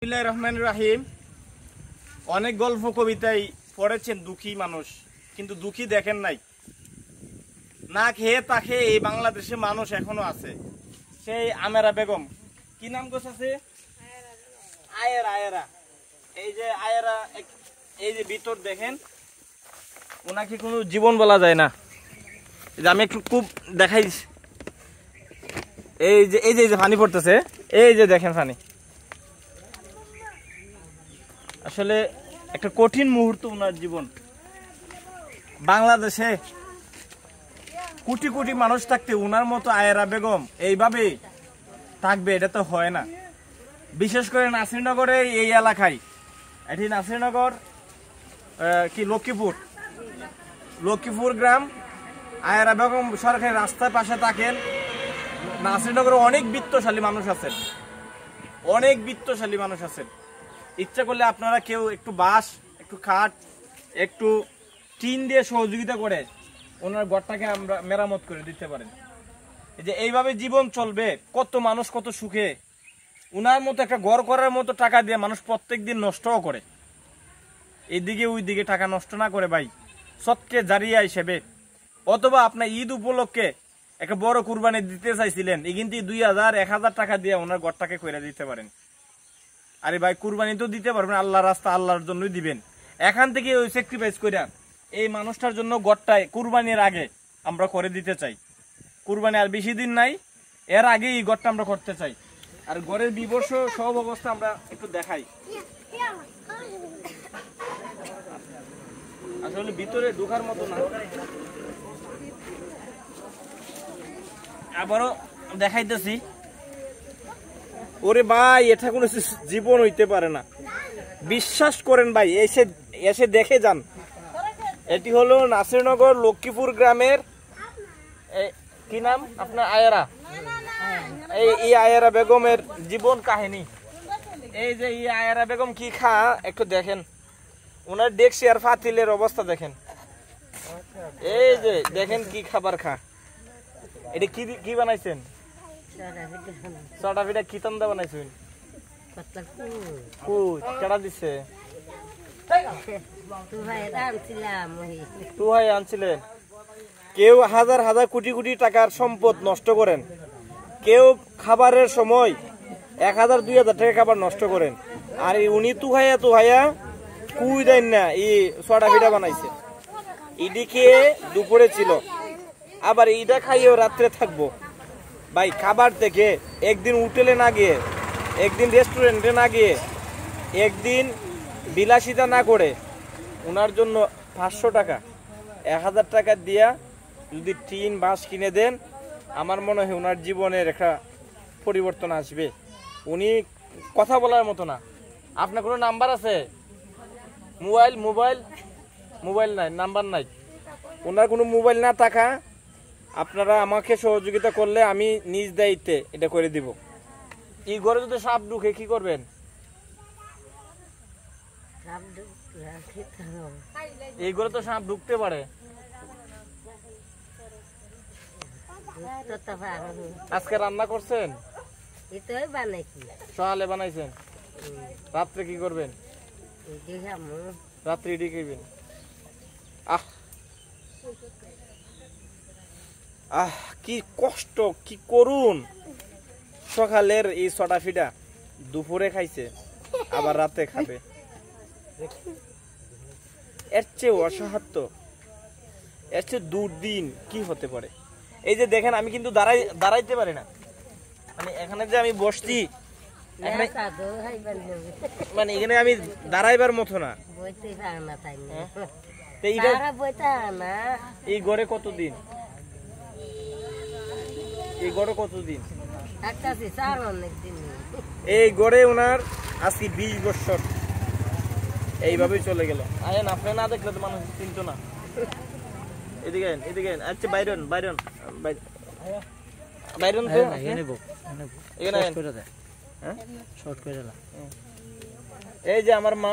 বিসমিল্লাহির রহমানির রহিম। অনেক গল্প কবিতায় পড়েছেন দুঃখী মানুষ, কিন্তু দুঃখী দেখেন নাই। না খেয়ে তা খেয়ে এই বাংলাদেশে মানুষ এখনো আছে। সেই আমেরা বেগম, কি নাম গোছ আছে? আয়েরা। আয়েরা, এই যে আয়েরা, এই যে ভিতর দেখেন, ওনাকে কোনো জীবন বলা যায় না। আমি একটু খুব দেখাই, এই যে এই যে পানি পড়তেছে, এই যে দেখেন পানি। আসলে একটা কঠিন মুহূর্ত ওনার জীবন। বাংলাদেশে কোটি কোটি মানুষ থাকতে ওনার মতো আয়েরা বেগম এইভাবে থাকবে, এটা তো হয় না। বিশেষ করে নাসিরনগরে এই এলাকায়, এটি নাসিরনগর কি লক্ষ্মীপুর গ্রাম। আয়েরা বেগম সরকারি রাস্তার পাশে থাকেন। নাসিরনগরে অনেক বিত্তশালী মানুষ আছেন, ইচ্ছা করলে আপনারা কেউ একটু বাঁশ, একটু খাট, একটু টিন দিয়ে সহযোগিতা করে ওনার ঘরটাকে আমরা মেরামত করে দিতে পারেন। এই যে এইভাবে জীবন চলবে, কত মানুষ কত সুখে। উনার মতো একটা ঘর করার মতো টাকা দিয়ে মানুষ প্রত্যেক দিন নষ্টও করে। এইদিকে ওই দিকে টাকা নষ্ট না করে ভাই, সৎকে জারিয়া হিসেবে, অথবা আপনার ঈদ উপলক্ষে একটা বড় কুরবানি দিতে চাইছিলেন, এই কিন্তু 2000-1000 টাকা দিয়ে ওনার ঘরটাকে করে দিতে পারেন। আরে ভাই, কুরবানি তো দিতে পারবেন, আল্লাহর রাস্তা আল্লাহর জন্যই দিবেন। এখান থেকে ওই স্যাক্রিফাইস করে এই মানুষটার জন্য ঘরটায় কুরবানির আগে আমরা করে দিতে চাই। কুরবানি আর বেশি দিন নাই, এর আগে এই ঘরটা আমরা করতে চাই। আর ঘরের বিবর্ষ সব অবস্থা আমরা একটু দেখাই। আসলে ভিতরে ঢোকার মতো না, আবারও দেখাইতেছি। ওরে ভাই, এটা কোনো জীবন হইতে পারে না, বিশ্বাস করেন ভাই, এসে দেখে যান। এটি হলো নাসিরনগর লক্ষ্মীপুর গ্রামের, কি নাম আপনার? আয়েরা। এই আয়েরা বেগমের জীবন কাহিনী। এই যে এই আয়েরা বেগম কি খা একটু দেখেন, ওনার ডেকসি আর ফাতিলের অবস্থা দেখেন। এই যে দেখেন কি খাবার খা। এটা কি বানাইছেন? ছটা পিঠা কি তন্দা বানাইছেন? কেডা দিচ্ছে? টু ভাই আনছিলেন। কেউ হাজার হাজার কোটি কোটি টাকার সম্পদ নষ্ট করেন, কেউ খাবারের সময় 1000-2000 টাকা খাবার নষ্ট করেন। আর উনি তু ভাইয়া কুই দেন না, এই ছটা পিঠা বানাইছে। ইডি খেয়ে দুপুরে ছিল, আবার ইডা খাইয়েও রাত্রে থাকবো। ভাই, খাবার থেকে একদিন হোটেলে না গিয়ে, একদিন রেস্টুরেন্টে না গিয়ে, একদিন বিলাসিতা না করে ওনার জন্য 500 টাকা 1000 টাকা দিয়া যদি টিন বাঁশ কিনে দেন, আমার মনে হয় ওনার জীবনের একটা পরিবর্তন আসবে। উনি কথা বলার মতো না। আপনার কোনো নাম্বার আছে? মোবাইল নাই, নাম্বার নাই। ওনার কোনো মোবাইল না থাকা, আপনারা আমাকে সহযোগিতা করলে আমি নিজ দায়িত্বে এটা করে দিব। এই ঘরে যদি সাপ ঢুকে কি করবেন? এই ঘরে তো সাপ ঢুকতে পারে। আজকে রান্না করছেন? সকালে বানাইছেন, রাত্রে কি করবেন? রাত্রে এটি খাইবেন। কি কষ্ট, কি করুন। সকালের এই ছটা পিঠা দুপুরে খাইছে, আবার রাতে খাবে। এর চেয়ে অসহায়, এর চেয়ে দুর্দিন কি হতে পারে? এই যে দেখেন, আমি কিন্তু দাঁড়াইতে পারি না, মানে এখানে যে আমি বসছি, মানে এখানে আমি দাঁড়াইবার মতো না। এই ঘরে কতদিন? এই গড়ে কতদিন? এই গড়ে ওনার আজকে 20 বছর এইভাবেই চলে গেল। আয়েন, আপনি না দেখলে তো মানুষ চিনতো না। এদিকে আচ্ছা, বাইরন এই যে আমার মা।